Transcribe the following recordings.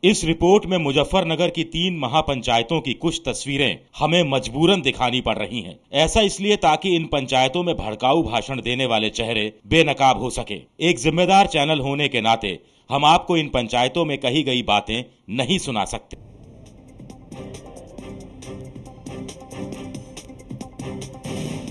इस रिपोर्ट में मुजफ्फरनगर की 3 महापंचायतों की कुछ तस्वीरें हमें मजबूरन दिखानी पड़ रही हैं। ऐसा इसलिए ताकि इन पंचायतों में भड़काऊ भाषण देने वाले चेहरे बेनकाब हो सके। एक जिम्मेदार चैनल होने के नाते हम आपको इन पंचायतों में कही गई बातें नहीं सुना सकते।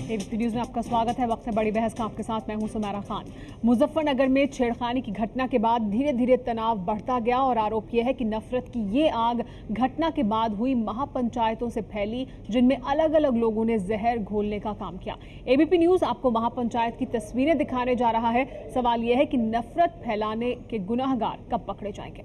एबीपी न्यूज में आपका स्वागत है। वक्त है बड़ी बहस का। आपके साथ मैं हूं सुमेरा खान। मुजफ्फरनगर में छेड़खानी की घटना के बाद धीरे धीरे तनाव बढ़ता गया और आरोप यह है कि नफरत की ये आग घटना के बाद हुई महापंचायतों से फैली, जिनमें अलग अलग लोगों ने जहर घोलने का काम किया। एबीपी न्यूज आपको महापंचायत की तस्वीरें दिखाने जा रहा है। सवाल यह है कि नफरत फैलाने के गुनाहगार कब पकड़े जाएंगे।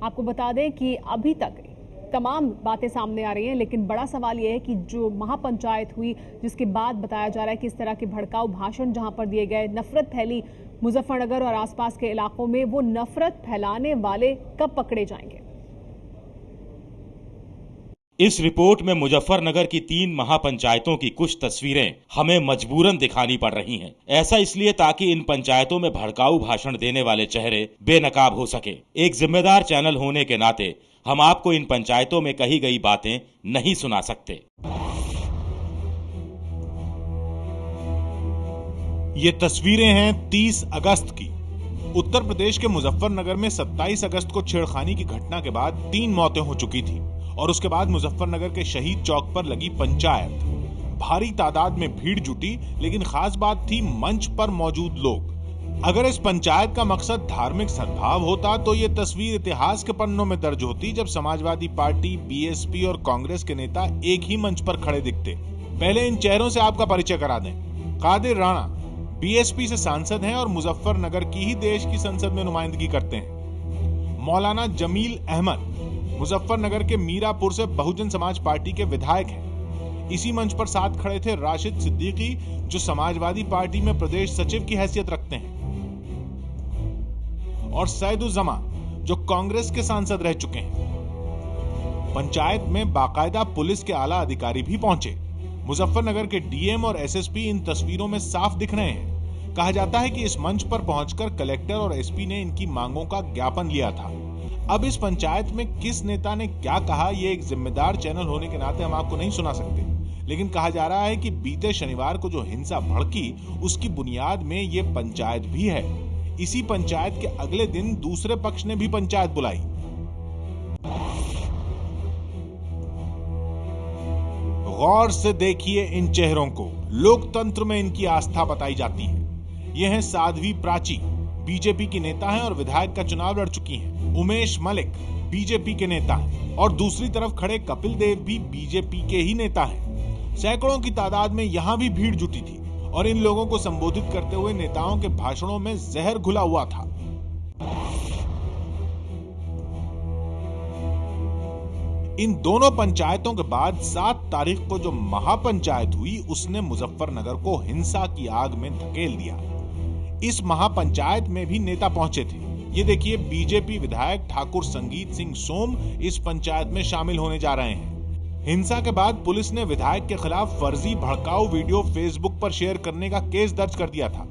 आपको बता दें कि अभी तक तमाम बातें सामने आ रही हैं, लेकिन बड़ा सवाल यह है कि जो महापंचायत हुई जिसके बाद बताया जा रहा है कि इस तरह के भड़काऊ भाषण जहां पर दिए गए, नफरत फैली मुजफ्फरनगर और आसपास के इलाकों में, वो नफरत फैलाने वाले कब पकड़े जाएंगे। इस रिपोर्ट में मुजफ्फरनगर की 3 महापंचायतों की कुछ तस्वीरें हमें मजबूरन दिखानी पड़ रही हैं। ऐसा इसलिए ताकि इन पंचायतों में भड़काऊ भाषण देने वाले चेहरे बेनकाब हो सके। एक जिम्मेदार चैनल होने के नाते हम आपको इन पंचायतों में कही गई बातें नहीं सुना सकते। ये तस्वीरें हैं 30 अगस्त की। उत्तर प्रदेश के मुजफ्फरनगर में 27 अगस्त को छेड़खानी की घटना के बाद 3 मौतें हो चुकी थी और उसके बाद मुजफ्फरनगर के शहीद चौक पर लगी पंचायत। भारी तादाद में भीड़ जुटी, लेकिन खास बात थी मंच पर मौजूद लोग। अगर इस पंचायत का मकसद धार्मिक सद्भाव होता तो ये तस्वीर इतिहास के पन्नों में दर्ज होती, जब समाजवादी पार्टी, बीएसपी और कांग्रेस के नेता एक ही मंच पर खड़े दिखते। पहले इन चेहरों से आपका परिचय करा दें। कादिर राणा बीएसपी से सांसद हैं और मुजफ्फरनगर की ही देश की संसद में नुमाइंदगी करते हैं। मौलाना जमील अहमद मुजफ्फरनगर के मीरापुर से बहुजन समाज पार्टी के विधायक हैं। इसी मंच पर साथ खड़े थे राशिद सिद्दीकी, जो समाजवादी पार्टी में प्रदेश सचिव की हैसियत रखते हैं, और सैदुज्जमा, जो कांग्रेस के सांसद रह चुके हैं। पंचायत में बाकायदा पुलिस के आला अधिकारी भी पहुंचे। मुजफ्फरनगर के डीएम और एसएसपी इन तस्वीरों में साफ दिख रहे हैं। कहा जाता है कि इस मंच पर पहुंचकर कलेक्टर और एसपी ने इनकी मांगों का ज्ञापन लिया था। अब इस पंचायत में किस नेता ने क्या कहा, ये एक जिम्मेदार चैनल होने के नाते हम आपको नहीं सुना सकते, लेकिन कहा जा रहा है कि बीते शनिवार को जो हिंसा भड़की, उसकी बुनियाद में ये पंचायत भी है। इसी पंचायत के अगले दिन दूसरे पक्ष ने भी पंचायत बुलाई। गौर से देखिए इन चेहरों को। लोकतंत्र में इनकी आस्था बताई जाती है। ये हैं साध्वी प्राची, बीजेपी की नेता हैं और विधायक का चुनाव लड़ चुकी हैं। उमेश मलिक बीजेपी के नेता हैं और दूसरी तरफ खड़े कपिल देव भी बीजेपी के ही नेता हैं। सैकड़ों की तादाद में यहां भी भीड़ जुटी थी और इन लोगों को संबोधित करते हुए नेताओं के भाषणों में जहर घुला हुआ था। इन दोनों पंचायतों के बाद 7 तारीख को जो महापंचायत हुई, उसने मुजफ्फरनगर को हिंसा की आग में धकेल दिया। इस महापंचायत में भी नेता पहुंचे थे। ये देखिए, बीजेपी विधायक ठाकुर संगीत सिंह सोम इस पंचायत में शामिल होने जा रहे हैं। हिंसा के बाद पुलिस ने विधायक के खिलाफ फर्जी भड़काऊ वीडियो फेसबुक पर शेयर करने का केस दर्ज कर दिया था।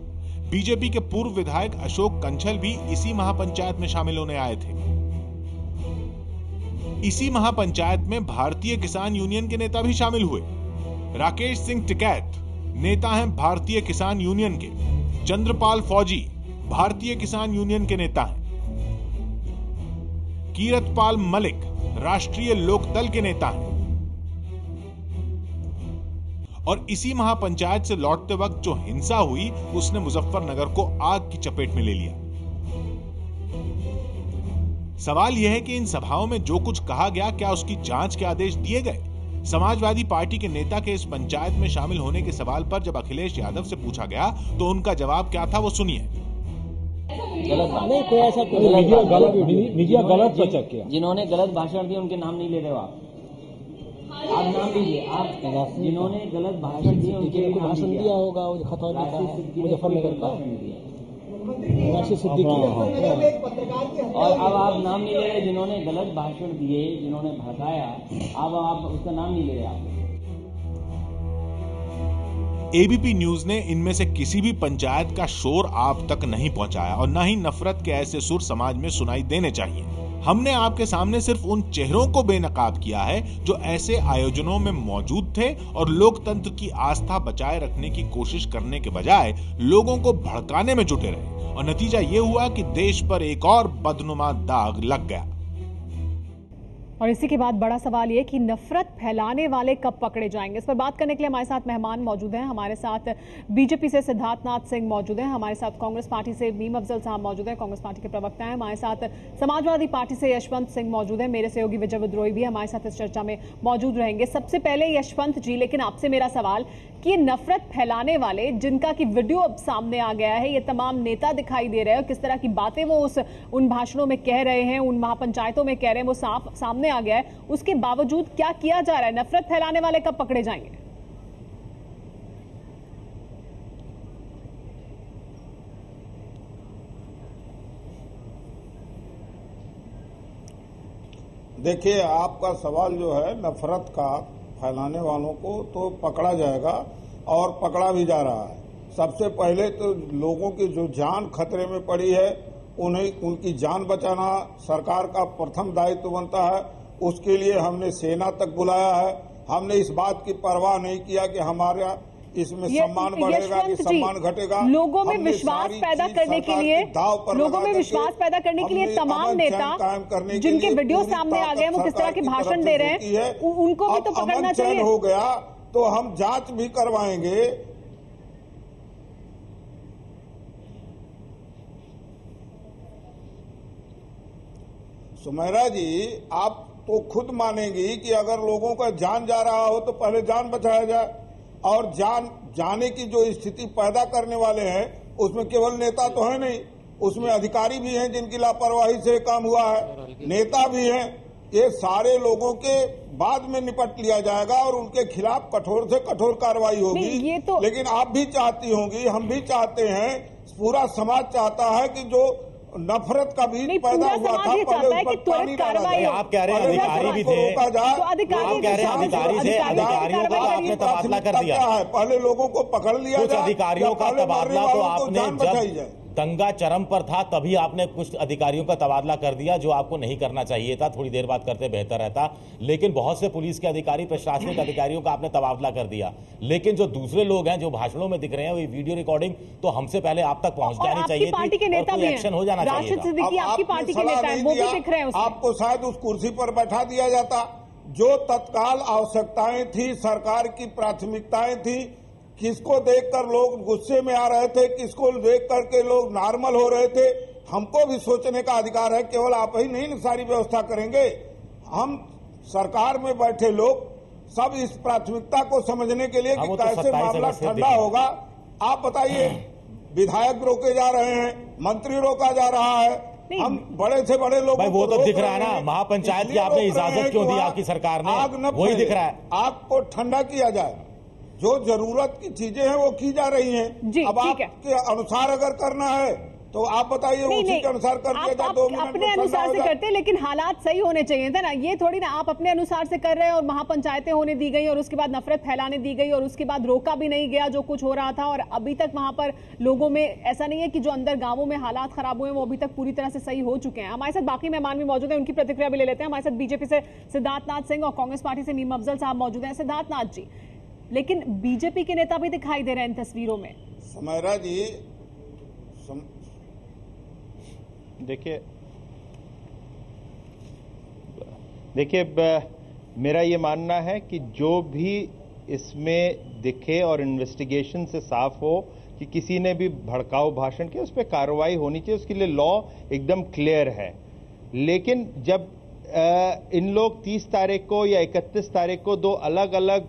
बीजेपी के पूर्व विधायक अशोक कंछल भी इसी महापंचायत में शामिल होने आए थे। इसी महापंचायत में भारतीय किसान यूनियन के नेता भी शामिल हुए। राकेश सिंह टिकैत नेता हैं भारतीय किसान यूनियन के। चंद्रपाल फौजी भारतीय किसान यूनियन के नेता हैं। कीरतपाल मलिक राष्ट्रीय लोकदल के नेता हैं। और इसी महापंचायत से लौटते वक्त जो हिंसा हुई, उसने मुजफ्फरनगर को आग की चपेट में ले लिया। सवाल यह है कि इन सभाओं में जो कुछ कहा गया, क्या उसकी जांच के आदेश दिए गए? समाजवादी पार्टी के नेता के इस पंचायत में शामिल होने के सवाल पर जब अखिलेश यादव से पूछा गया तो उनका जवाब क्या था, वो सुनिए। नहीं, कोई ऐसा मीडिया गलत प्रचार किया। जिन्होंने गलत भाषण दिया उनके नाम नहीं ले रहे हो आप नाम लीजिए। आप जिन्होंने गलत भाषण दिए उनके भाषण दिया होगा, मुजफ्फरनगर का राशिद सिद्दीकी। और अब आप नाम नहीं ले रहे जिन्होंने गलत भाषण दिए, जिन्होंने भड़काया, अब आप उसका नाम नहीं ले रहे। आप एबीपी न्यूज ने इनमें से किसी भी पंचायत का शोर आप तक नहीं पहुंचाया और न ही नफरत के ऐसे सुर समाज में सुनाई देने चाहिए। हमने आपके सामने सिर्फ उन चेहरों को बेनकाब किया है जो ऐसे आयोजनों में मौजूद थे और लोकतंत्र की आस्था बचाए रखने की कोशिश करने के बजाय लोगों को भड़काने में जुटे रहे, और नतीजा ये हुआ कि देश पर एक और बदनुमा दाग लग गया। और इसी के बाद बड़ा सवाल ये कि नफरत फैलाने वाले कब पकड़े जाएंगे। इस पर बात करने के लिए हमारे साथ मेहमान मौजूद हैं। हमारे साथ बीजेपी से सिद्धार्थ नाथ सिंह मौजूद हैं, हमारे साथ कांग्रेस पार्टी से मीम अफजल साहब मौजूद हैं, कांग्रेस पार्टी के प्रवक्ता हैं, हमारे साथ समाजवादी पार्टी से यशवंत सिंह मौजूद हैं, मेरे सहयोगी विजय विद्रोही भी हमारे साथ इस चर्चा में मौजूद रहेंगे। सबसे पहले यशवंत जी, लेकिन आपसे मेरा सवाल कि नफरत फैलाने वाले जिनका कि वीडियो अब सामने आ गया है, ये तमाम नेता दिखाई दे रहे हैं, किस तरह की बातें वो उन भाषणों में कह रहे हैं, उन महापंचायतों में कह रहे हैं, वो साफ सामने आ गया है, उसके बावजूद क्या किया जा रहा है? नफरत फैलाने वाले कब पकड़े जाएंगे? देखिए, आपका सवाल जो है नफरत का फैलाने वालों को तो पकड़ा जाएगा और पकड़ा भी जा रहा है। सबसे पहले तो लोगों की जो जान खतरे में पड़ी है, उनकी जान बचाना सरकार का प्रथम दायित्व बनता है। उसके लिए हमने सेना तक बुलाया है। हमने इस बात की परवाह नहीं किया कि हमारा इसमें सम्मान बढ़ेगा कि सम्मान घटेगा। लोगों में विश्वास पैदा करने के लिए तमाम नेता जिनके वीडियो सामने आ गए, वो किस तरह के भाषण दे रहे हैं, उनको भी तो पकड़ना चाहिए। हो गया तो हम जांच भी करवाएंगे। सुमेरा जी, आप तो खुद मानेंगी कि अगर लोगों का जान जा रहा हो तो पहले जान बचाया जाए, और जान जाने की जो स्थिति पैदा करने वाले हैं उसमें केवल नेता तो है नहीं, उसमें अधिकारी भी हैं जिनकी लापरवाही से काम हुआ है, नेता भी हैं। ये सारे लोगों के बाद में निपट लिया जाएगा और उनके खिलाफ कठोर से कठोर कार्रवाई होगी। लेकिन आप भी चाहती होंगी, हम भी चाहते हैं, पूरा समाज चाहता है कि जो नफरत का बीज पैदा हुआ था पहले उस पर पानी डाला जाए। आप कह रहे हैं अधिकारी भी थे, आप कह रहे हैं अधिकारी थे, अधिकारियों का आपने तबादला कर दिया है। पहले लोगों को पकड़ लिया कुछ अधिकारियों का तबादला तो आपने जब दंगा चरम पर था तभी आपने कुछ अधिकारियों का तबादला कर दिया, जो आपको नहीं करना चाहिए था, थोड़ी देर बाद करते बेहतर रहता। लेकिन बहुत से पुलिस के अधिकारी, प्रशासनिक अधिकारियों का आपने तबादला कर दिया। लेकिन जो दूसरे लोग हैं जो भाषणों में दिख रहे हैं, वो वीडियो रिकॉर्डिंग तो हमसे पहले आप तक पहुंच जानी चाहिए थी, एक्शन हो जाना चाहिए था। आपकी पार्टी के नेता हैं, वो भी दिख रहे हैं। आपको शायद उस कुर्सी पर बैठा दिया जाता। जो तत्काल आवश्यकताएं थी, सरकार की प्राथमिकताएं थी, किसको देखकर लोग गुस्से में आ रहे थे, किसको देख करके लोग नॉर्मल हो रहे थे, हमको भी सोचने का अधिकार है। केवल आप ही नहीं सारी व्यवस्था करेंगे, हम सरकार में बैठे लोग सब इस प्राथमिकता को समझने के लिए कि कैसे मामला ठंडा होगा। आप बताइए, विधायक रोके जा रहे हैं, मंत्री रोका जा रहा है, हम बड़े से बड़े लोग, वो तो दिख रहा है ना, महापंचायत की आपने इजाजत क्यों दी आपकी सरकार ने, वही दिख रहा है। आग को ठंडा किया जाए, जो जरूरत की चीजें हैं वो की जा रही हैं। अब आपके अनुसार अगर करना है तो आप बताइए, उसी के अनुसार कर दिया जाए। 2 मिनट अपने अनुसार से करते, लेकिन हालात सही होने चाहिए थे ना। ये थोड़ी ना आप अपने अनुसार से कर रहे हैं और महापंचायतें होने दी गई और उसके बाद नफरत फैलाने दी गई और उसके बाद रोका भी नहीं गया जो कुछ हो रहा था, और अभी तक वहां पर लोगों में ऐसा नहीं है कि जो अंदर गांवों में हालात खराब हुए वो अभी तक पूरी तरह से सही हो चुके हैं। हमारे साथ बाकी मेहमान भी मौजूद हैं, उनकी प्रतिक्रिया भी ले लेते हैं। हमारे साथ बीजेपी से सिद्धार्थ नाथ सिंह और कांग्रेस पार्टी से मीम अफजल साहब मौजूद हैं। सिद्धार्थ नाथ जी, लेकिन बीजेपी के नेता भी दिखाई दे रहे हैं इन तस्वीरों में। सुमेरा जी, देखिए, मेरा ये मानना है कि जो भी इसमें दिखे और इन्वेस्टिगेशन से साफ हो कि किसी ने भी भड़काऊ भाषण किया, उस पर कार्रवाई होनी चाहिए। उसके लिए लॉ एकदम क्लियर है। लेकिन जब इन लोग 30 तारीख को या 31 तारीख को 2 अलग अलग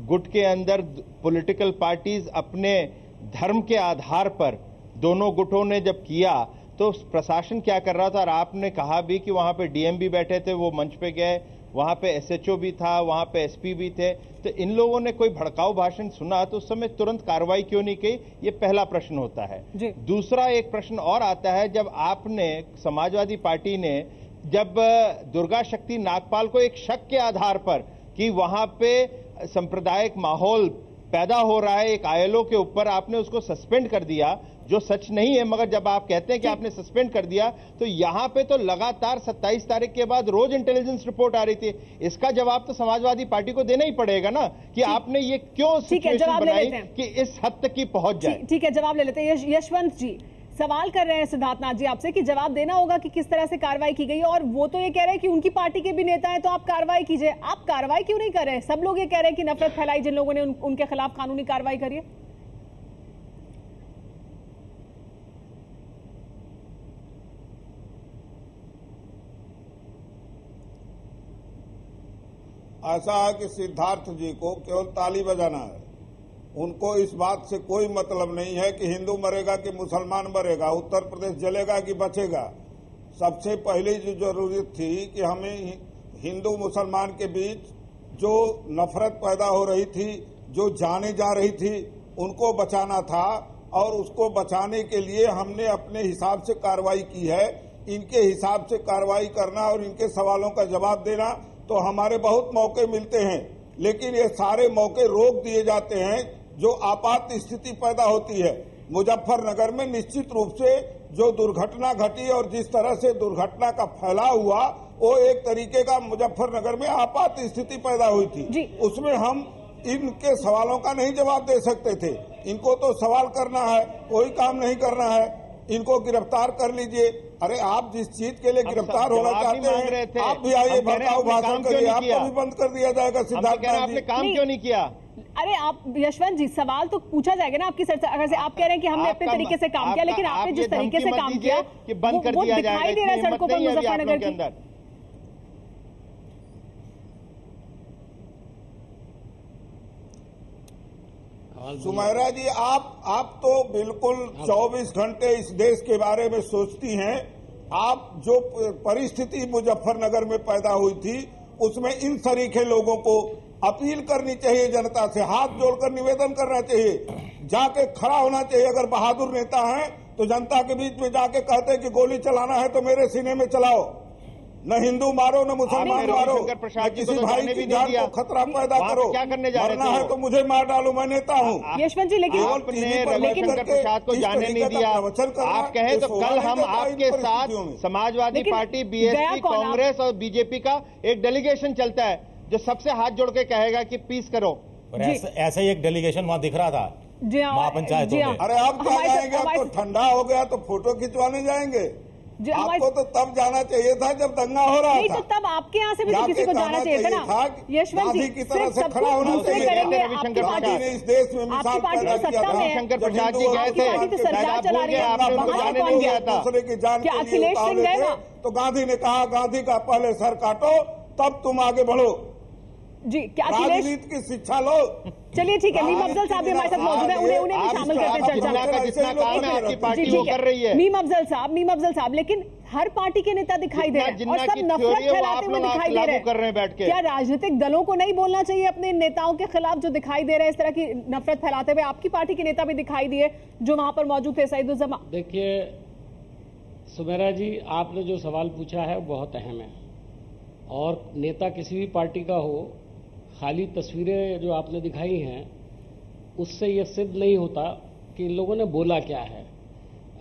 गुट के अंदर पॉलिटिकल पार्टीज अपने धर्म के आधार पर दोनों गुटों ने जब किया, तो प्रशासन क्या कर रहा था, और आपने कहा भी कि वहां पे डीएम भी बैठे थे, वो मंच पे गए, वहां पे एसएचओ भी था, वहां पे एसपी भी थे, तो इन लोगों ने कोई भड़काऊ भाषण सुना तो उस समय तुरंत कार्रवाई क्यों नहीं की? ये पहला प्रश्न होता है। दूसरा एक प्रश्न और आता है, जब आपने समाजवादी पार्टी ने जब दुर्गा शक्ति नागपाल को एक शक के आधार पर कि वहां पे सांप्रदायिक माहौल पैदा हो रहा है एक आईएलओ के ऊपर, आपने उसको सस्पेंड कर दिया, जो सच नहीं है, मगर जब आप कहते हैं कि आपने सस्पेंड कर दिया, तो यहां पे तो लगातार 27 तारीख के बाद रोज इंटेलिजेंस रिपोर्ट आ रही थी। इसका जवाब तो समाजवादी पार्टी को देना ही पड़ेगा ना, कि आपने ये क्यों सिचुएशन बनाई कि इस हद तक की पहुंच जाए। ठीक है, जवाब ले लेते हैं। यशवंत जी सवाल कर रहे हैं सिद्धार्थनाथ जी आपसे कि जवाब देना होगा कि किस तरह से कार्रवाई की गई, और वो तो ये कह रहे हैं कि उनकी पार्टी के भी नेता हैं तो आप कार्रवाई कीजिए। आप कार्रवाई क्यों नहीं कर रहे हैं? सब लोग ये कह रहे हैं कि नफरत फैलाई जिन लोगों ने उनके खिलाफ कानूनी कार्रवाई करी है। ऐसा है कि सिद्धार्थ जी को केवल ताली बजाना है, उनको इस बात से कोई मतलब नहीं है कि हिंदू मरेगा कि मुसलमान मरेगा, उत्तर प्रदेश जलेगा कि बचेगा। सबसे पहले जो जरूरत थी कि हमें हिंदू मुसलमान के बीच जो नफरत पैदा हो रही थी, जो जाने जा रही थी, उनको बचाना था, और उसको बचाने के लिए हमने अपने हिसाब से कार्रवाई की है। इनके हिसाब से कार्रवाई करना और इनके सवालों का जवाब देना तो हमारे बहुत मौके मिलते हैं, लेकिन ये सारे मौके रोक दिए जाते हैं जो आपात स्थिति पैदा होती है। मुजफ्फरनगर में निश्चित रूप से जो दुर्घटना घटी और जिस तरह से दुर्घटना का फैलाव हुआ, वो एक तरीके का मुजफ्फरनगर में आपात स्थिति पैदा हुई थी। उसमें हम इनके सवालों का नहीं जवाब दे सकते थे। इनको तो सवाल करना है, कोई काम नहीं करना है। इनको गिरफ्तार कर लीजिए। अरे आप जिस चीज के लिए गिरफ्तार होना चाहते हैं, आप भी आइए, भड़काऊ भाषण करिए, आपको भी बंद कर दिया जाएगा। सिद्धार्थ आपने काम क्यों नहीं किया? अरे आप यशवंत जी, सवाल तो पूछा जाएगा ना आपकी सरकार से। आप कह रहे हैं कि हमने अपने तरीके से काम किया, लेकिन आपने जिस तरीके से काम किया कि बंद कर दिया जाएगा, दिखाई दे रहा है सड़कों पर मुजफ्फरनगर के अंदर। सुमेरा जी, आप तो बिल्कुल 24 घंटे इस देश के बारे में सोचती हैं। आप जो परिस्थिति मुजफ्फरनगर में पैदा हुई थी, उसमें इन सरीखे लोगों को अपील करनी चाहिए, जनता से हाथ जोड़कर निवेदन करना चाहिए, जाके खड़ा होना चाहिए। अगर बहादुर नेता हैं तो जनता के बीच में जाके कहते हैं कि गोली चलाना है तो मेरे सीने में चलाओ, न हिंदू मारो न मुसलमान मारो, किसी भाई की जान को खतरा पैदा करो। क्या करने जा रहे मरना है तो मुझे मार डालो, मैं नेता हूँ। यशवंत जी, लेकिन रविशंकर प्रसाद को जाने नहीं दिया। आप कहें तो कल हम आपके साथ समाजवादी पार्टी, बीएसपी, कांग्रेस और बीजेपी का एक डेलीगेशन चलता है जो सबसे हाथ जोड़ के कहेगा कि पीस करो। ऐसा ही एक डेलीगेशन वहाँ दिख रहा था महापंचायतों में। अरे आप क्या जाएंगे? अब तो ठंडा हो गया तो फोटो खिंचवाने जाएंगे। आपको तो तब जाना चाहिए था जब दंगा हो रहा था। तो तब आपके यहाँ से भी तो किसी को जाना चाहिए था ना। यशवंत जी, की तरह से खड़ा होना चाहिए। रविशंकर प्रसाद ने इस देश में मिसाल पैदा किया था। रविशंकर प्रसाद जी गए थे, दूसरे की जान के लिए उतावले थे, तो गांधी ने कहा, गांधी का पहले सर काटो तब तुम आगे बढ़ो। जी, क्या राजनीति की शिक्षा लो। चलिए ठीक है, मीम अफजल साहब भी हमारे साथ मौजूद है, उन्हें भी शामिल करते हैं चर्चा। जितना काम है आपकी पार्टी वो कर रही है। मीम अफजल साहब, लेकिन हर पार्टी के नेता दिखाई दे रहे हैं और सब नफरत फैलाते हुए दिखाई दे रहे हैं। क्या राजनीतिक दलों को नहीं बोलना चाहिए अपने नेताओं के खिलाफ जो दिखाई दे रहे हैं इस तरह की नफरत फैलाते हुए? आपकी पार्टी के नेता भी दिखाई दिए जो वहां पर मौजूद थे, सईदुज्जमा। देखिए सुमेरा जी, आपने जो सवाल पूछा है बहुत अहम है, और नेता किसी भी पार्टी का हो, खाली तस्वीरें जो आपने दिखाई हैं उससे ये सिद्ध नहीं होता कि इन लोगों ने बोला क्या है।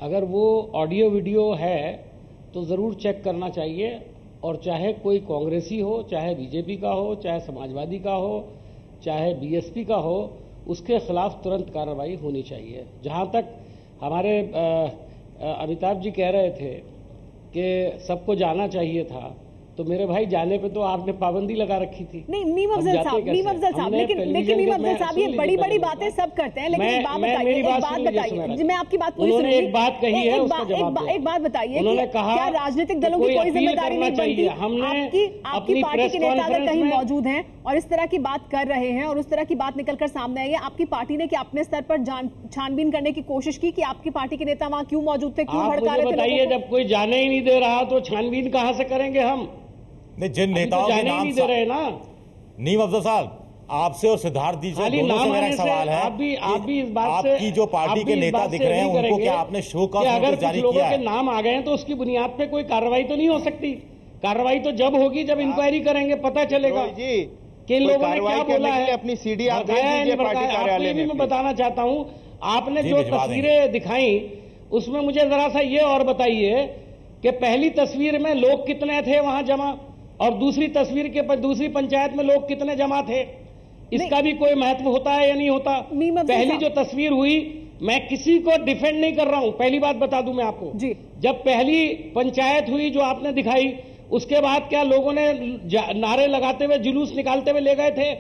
अगर वो ऑडियो वीडियो है तो ज़रूर चेक करना चाहिए, और चाहे कोई कांग्रेसी हो, चाहे बीजेपी का हो, चाहे समाजवादी का हो, चाहे बीएसपी का हो, उसके खिलाफ तुरंत कार्रवाई होनी चाहिए। जहाँ तक हमारे अमिताभ जी कह रहे थे कि सबको जाना चाहिए था, तो मेरे भाई जाने पे तो आपने पाबंदी लगा रखी थी। नहीं मीम अफजल साहब, लेकिन मीम अफजल साहब ये बड़ी बड़ी बातें सब करते हैं, लेकिन एक बात बताइए, मैं आपकी बात पूरी सुन रही हूं। एक बात कही है, उसका जवाब दो। एक बात बताइए, उन्होंने कहा क्या राजनीतिक दलों की कोई जिम्मेदारी नहीं बनती? आपकी पार्टी के नेता अगर कहीं मौजूद हैं और इस तरह की बात कर रहे हैं और उस तरह की बात निकलकर सामने आई है, आपकी पार्टी ने क्या अपने स्तर पर छानबीन करने की कोशिश की कि आपकी पार्टी के नेता वहां क्यों मौजूद थे, क्यों भड़का रहे थे? बताइए, जब कोई जाने ही नहीं दे रहा तो छानबीन कहां से करेंगे हम? नहीं, जिन नेताओं के नाम नहीं दे रहे ना। नीम अफजल साहब, आपसे और सिद्धार्थ जी से दोनों से मेरा सवाल है, आप भी इस बात से, आपकी जो पार्टी के नेता दिख रहे हैं उनको क्या आपने शो कॉज नोटिस जारी किया है? के नाम आ गए हैं तो उसकी बुनियाद पे कोई कार्रवाई तो नहीं हो सकती। कार्रवाई तो जब होगी जब इंक्वायरी करेंगे, पता चलेगा। जी कि इन कोई लोगों ने कार्रवाई क्या करने बोला के लिए है, अपनी सीडी आप भेज भड़काया है, दीजिए नहीं पार्टी भड़काया। कार्यालय आपको भी में मैं बताना चाहता हूं, आपने जी, जो भिजवा देंगे। तस्वीरें दिखाई उसमें मुझे जरा सा ये और बताइए कि पहली तस्वीर में लोग कितने थे वहां जमा, और दूसरी तस्वीर के दूसरी पंचायत में लोग कितने जमा थे, इसका भी कोई महत्व होता है या नहीं होता? मीम अफजल पहली साहब। जो तस्वीर हुई, मैं किसी को डिफेंड नहीं कर रहा हूं, पहली बात बता दूं मैं आपको, जी। जब पहली पंचायत हुई जो आपने दिखाई, उसके बाद क्या लोगों ने नारे लगाते हुए जुलूस निकालते हुए ले गए थे?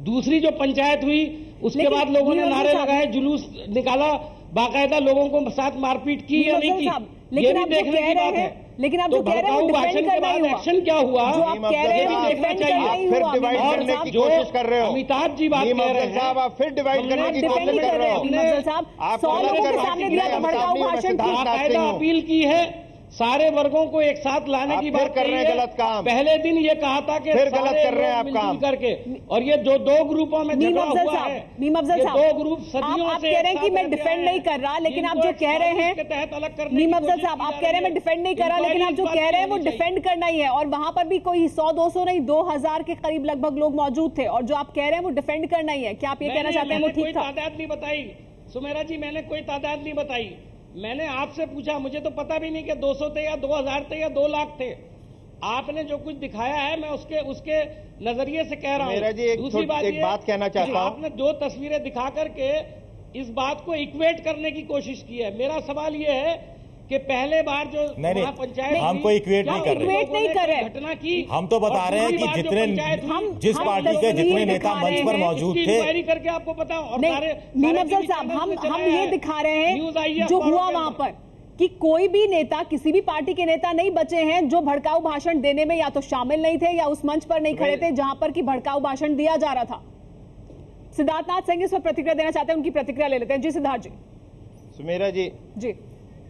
दूसरी जो पंचायत हुई उसके लेकिन बाद लोगों ने मीम अफजल नारे साहब- लगाए, जुलूस निकाला, बाकायदा लोगों को साथ मारपीट की या नहीं मीम अफजल की, साहब, ये लेकिन भी आप जो देखने कह की रहे बात हैं, है। लेकिन आप तो जो कह रहे हैं वो भड़काऊ डिफेंड भाषण के करना ही बाद हुआ। एक्शन क्या हुआ, जो आप कह रहे हैं मीम वो अफजल डिफेंड साहब, करना ही आप फिर हुआ। डिवाइड मीम करने अफजल की साहब, कोशिश कर रहे हो। अमिताभ जी बात मीम कह अफजल रहे हैं, साहब, आप फिर डिवाइड हमने करने की डिफेंड कोशिश नहीं कर कर रहे रहे हो। मीम अफजल साहब, आप 100 अलग लोगों के कर सामने रहे दिया हैं, था हम भड़काऊ सामने भाषण सिद्धार्थ की। नाथ बाकायदा सिंह हूं। अपील की है, सारे वर्गों को एक साथ लाने आप की फिर बात कर कही रहे हैं है। गलत काम। पहले दिन ये कहा था कि फिर गलत सारे कर रहे हैं लोग आप मिलजुल काम। करके, और ये जो दो ग्रुपों में मीम झगड़ा अफजल हुआ साहब, है, मीम अफजल ये साहब, दो ग्रुप सदियों आप से कह रहे हैं कि एक मैं साथ डिफेंड रहते नहीं आए कर रहा, लेकिन आप इनको जो एक कह रहे साजिश हैं के तहत अलग करने मीम की अफजल कोशिश साहब, की आप जा कह रहे हैं रही मैं है। डिफेंड नहीं कर रहा, इंक्वायरी लेकिन आप जो इस बात कह की रहे हैं वो होनी चाहिए। डिफेंड करना ही है, और वहां पर भी कोई 100-200 नहीं 2000 के करीब लगभग लोग मौजूद थे, और जो आप कह रहे हैं वो डिफेंड करना ही है। क्या आप ये कहना चाहते हैं वो मैंने ठीक कोई था? तादाद नहीं बताई सुमेरा जी, मैंने कोई तादाद नहीं बताई। मैंने आपसे पूछा, मुझे तो पता भी नहीं कि 200 थे या 2000 थे या 2 लाख थे। आपने जो कुछ दिखाया है मैं उसके नजरिए से कह रहा हूं। मेरा जी एक बात कहना चाहता हूं। आपने दो तस्वीरें दिखा करके इस बात को इक्वेट करने की कोशिश की है। मेरा सवाल यह है कि पहले बार जो नहीं, पंचायत हम कोई इक्वेट नहीं कर रहे। इक्वेट नहीं कर रहे। घटना की, हम तो बता और रहे हैं दूसरी कि बार जो जितने पंचायत हुई, जिस हम पार्टी के तस्वीर जितने दिखा नेता रहे मंच पर हैं, मौजूद इसकी थे, इंक्वायरी करके आपको पता, और नहीं, सारे मीम अफजल टीवी साहब, चैनल्स पे हम चला ये है। दिखा रहे न्यूज़ आई हैं है जो अखबारों हुआ के वहां अंदर। पर कि कोई भी नेता, किसी भी पार्टी के नेता नहीं बचे हैं जो भड़काऊ भाषण देने में या तो शामिल नहीं थे या उस मंच पर नहीं खड़े थे जहां पर कि भड़काऊ भाषण दिया जा रहा था। सिद्धार्थ नाथ सिंह इस पर प्रतिक्रिया देना चाहते हैं, उनकी प्रतिक्रिया ले लेते हैं। जी सिद्धार्थ जी। सुमेरा जी, जी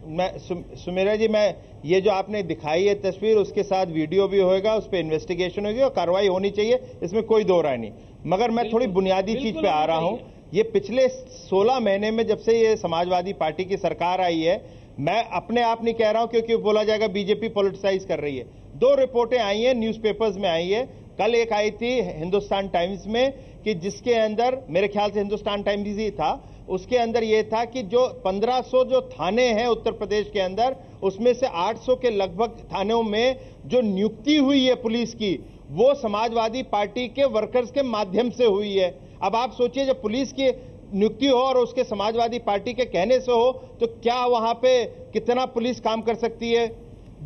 सुमेरा जी, मैं ये जो आपने दिखाई है तस्वीर, उसके साथ वीडियो भी होएगा, उस पर इन्वेस्टिगेशन होगी और कार्रवाई होनी चाहिए, इसमें कोई दो राय नहीं। मगर मैं थोड़ी बुनियादी चीज पे आ रहा हूं। ये पिछले 16 महीने में जब से ये समाजवादी पार्टी की सरकार आई है, मैं अपने आप नहीं कह रहा हूं क्योंकि बोला जाएगा बीजेपी पॉलिटिसाइज कर रही है। 2 रिपोर्टें आई हैं, न्यूज़पेपर्स में आई है। कल एक आई थी हिंदुस्तान टाइम्स में कि जिसके अंदर, मेरे ख्याल से हिंदुस्तान टाइम्स ही था, उसके अंदर यह था कि जो 1500 जो थाने हैं उत्तर प्रदेश के अंदर, उसमें से 800 के लगभग थानों में जो नियुक्ति हुई है पुलिस की, वो समाजवादी पार्टी के वर्कर्स के माध्यम से हुई है। अब आप सोचिए, जब पुलिस की नियुक्ति हो और उसके समाजवादी पार्टी के कहने से हो, तो क्या वहां पे कितना पुलिस काम कर सकती है?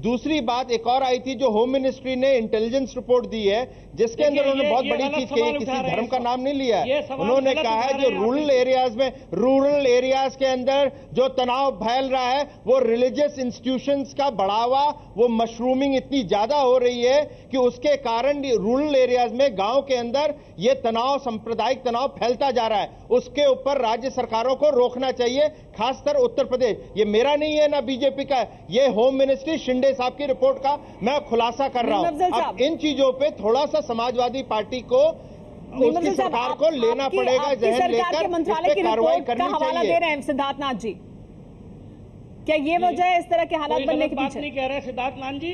दूसरी बात एक और आई थी जो होम मिनिस्ट्री ने इंटेलिजेंस रिपोर्ट दी है, जिसके अंदर उन्होंने बहुत बड़ी चीज कही है, किसी धर्म का नाम नहीं लिया है। उन्होंने कहा है जो रूरल एरियाज के अंदर जो तनाव फैल रहा है, वो रिलीजियस इंस्टीट्यूशंस का बढ़ावा, वो मशरूमिंग इतनी ज्यादा हो रही है कि उसके कारण रूरल एरियाज में, गांव के अंदर ये तनाव, सांप्रदायिक तनाव फैलता जा रहा है। उसके ऊपर राज्य सरकारों को रोकना चाहिए, खासकर उत्तर प्रदेश। ये मेरा नहीं है ना बीजेपी का, ये होम मिनिस्ट्री शिंदे साहब की रिपोर्ट का मैं खुलासा कर रहा हूं। अब इन चीजों पे थोड़ा सा समाजवादी पार्टी को, उसकी सरकार को लेना पड़ेगा, जहन लेकर इस पे कार्रवाई करनी हवाला दे रहे हैं सिद्धार्थ नाथ जी। क्या ये वजह है इस तरह के हालात बनने के पीछे? नहीं कह रहे सिद्धार्थ नाथ जी।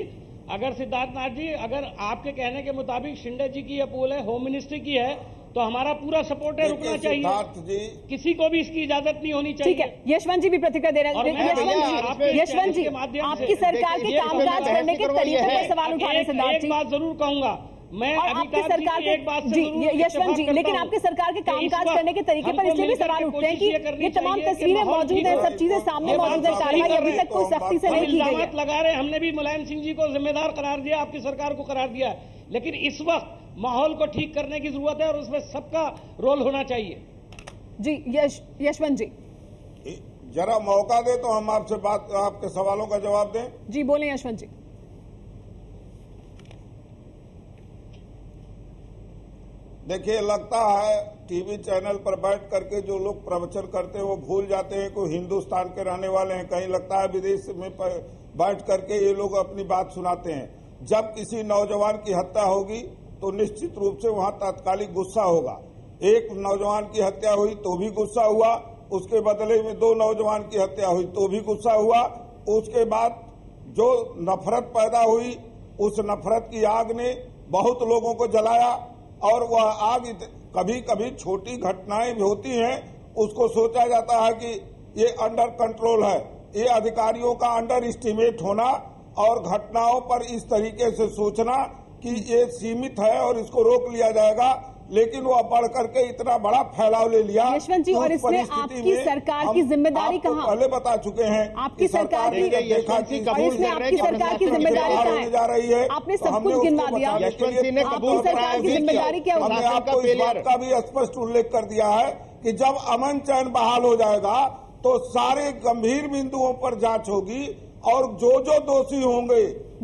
अगर सिद्धार्थ नाथ जी, अगर आपके कहने के मुताबिक शिंदे जी की अपोल है, होम मिनिस्ट्री की है, तो हमारा पूरा सपोर्ट है, रुकना चाहिए। सिद्धार्थ जी, किसी को भी इसकी इजाजत नहीं होनी चाहिए। ठीक है, यशवंत जी भी प्रतिक्रिया दे रहे हैं। यशवंत जी, आपकी सरकार के कामकाज करने के तरीके पर सवाल उठा रहे हैं सिद्धार्थ जी। एक बात जरूर कहूंगा मैं, आपकी सरकार के, एक बात जी यशवंत जी, लेकिन आपकी सरकार के कामकाज करने के तरीके पर इसलिए भी सवाल उठते हैं कि ये तमाम तस्वीरें मौजूद हैं, सब चीजें सामने मौजूद है, कार्रवाई अभी तक कोई सख्ती से नहीं की गई है। लगा रहे, हमने भी मुलायम सिंह जी को जिम्मेदार करार दिया, आपकी सरकार को करार दिया, लेकिन इस वक्त माहौल को ठीक करने की जरूरत है और उसमें सबका रोल होना चाहिए। जी यशवंत जी, जरा मौका दे तो हम आपसे बात, आपके सवालों का जवाब दें। जी बोले यशवंत जी। देखिए, लगता है टीवी चैनल पर बैठ करके जो लोग प्रवचन करते हैं वो भूल जाते हैं कि हिंदुस्तान के रहने वाले हैं। कहीं लगता है विदेश में बैठ करके ये लोग अपनी बात सुनाते हैं। जब किसी नौजवान की हत्या होगी तो निश्चित रूप से वहां तात्कालिक गुस्सा होगा। एक नौजवान की हत्या हुई तो भी गुस्सा हुआ, उसके बदले में 2 नौजवान की हत्या हुई तो भी गुस्सा हुआ। उसके बाद जो नफरत पैदा हुई, उस नफरत की आग ने बहुत लोगों को जलाया। और वह आग कभी कभी छोटी घटनाएं भी होती हैं, उसको सोचा जाता है कि ये अंडर कंट्रोल है। ये अधिकारियों का अंडर एस्टिमेट होना और घटनाओं पर इस तरीके से सोचना कि ये सीमित है और इसको रोक लिया जाएगा, लेकिन वो बढ़ करके इतना बड़ा फैलाव ले लिया। यशवंत जी, और इसमें आपकी सरकार की जिम्मेदारी कहाँ? पहले बता चुके हैं आपकी सरकार की, देखा कि इसमें आपकी सरकार की जिम्मेदारी कहाँ है? जा रही है। आपने सब कुछ गिनवा दिया। आपकी सरकार की जिम्मेदारी क्या होगी? हमने आपको इस बात का भी स्पष्ट उल्लेख कर दिया है कि जब अमन चैन बहाल हो जाएगा तो सारे गंभीर बिंदुओं पर जांच होगी और जो दोषी होंगे,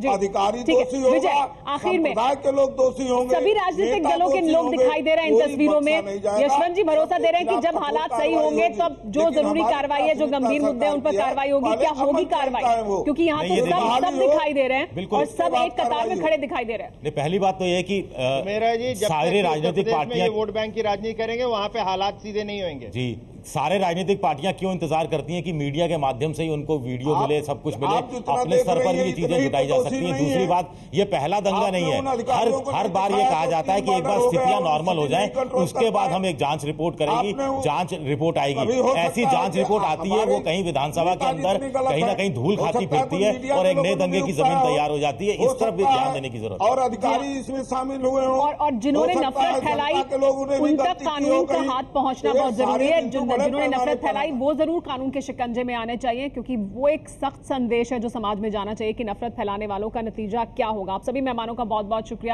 अधिकारी दोषी होगा, आखिर में समुदाय के लोग दोषी होंगे, सभी राजनीतिक दलों के लोग दिखाई दे रहे हैं इन तस्वीरों में। यशवंत जी भरोसा दे रहे हैं कि जब हालात सही होंगे तब जो जरूरी कार्रवाई है, जो गंभीर मुद्दे हैं उन पर कार्रवाई होगी। क्या होगी कार्रवाई? क्योंकि यहाँ तो सब दिखाई दे रहे हैं और सब एक कतार में खड़े दिखाई दे रहे हैं। पहली बात तो यह कि मेरा जी, जब सारे राजनीतिक पार्टियां वोट बैंक की राजनीति करेंगे वहां पे हालात सीधे नहीं होंगे। जी, सारे राजनीतिक पार्टियां क्यों इंतजार करती हैं कि मीडिया के माध्यम से ही उनको वीडियो मिले, सब कुछ मिले, अपने स्तर पर भी ये चीजें जुटाई जा सकती हैं। दूसरी बात, ये पहला दंगा नहीं है। हर बार ये कहा जाता है कि एक बार स्थितियां नॉर्मल हो जाएं, उसके बाद हम एक जांच रिपोर्ट करेंगी, जांच रिपोर्ट आएगी। ऐसी जांच रिपोर्ट आती है, वो कहीं विधानसभा के अंदर कहीं ना कहीं धूल खाती फिरती है और एक नए दंगे की जमीन तैयार हो जाती है। इस तरफ भी ध्यान देने की जरूरत है। और अधिकारी इसमें शामिल हुए हों और जिन्होंने नफरत फैलाई उन तक कानून का हाथ पहुंचना बहुत जरूरी है। जिन्होंने नफरत फैलाई वो जरूर कानून के शिकंजे में आने चाहिए, क्योंकि वो एक सख्त संदेश है जो समाज में जाना चाहिए कि नफरत फैलाने वालों का नतीजा क्या होगा। आप सभी मेहमानों का बहुत बहुत शुक्रिया।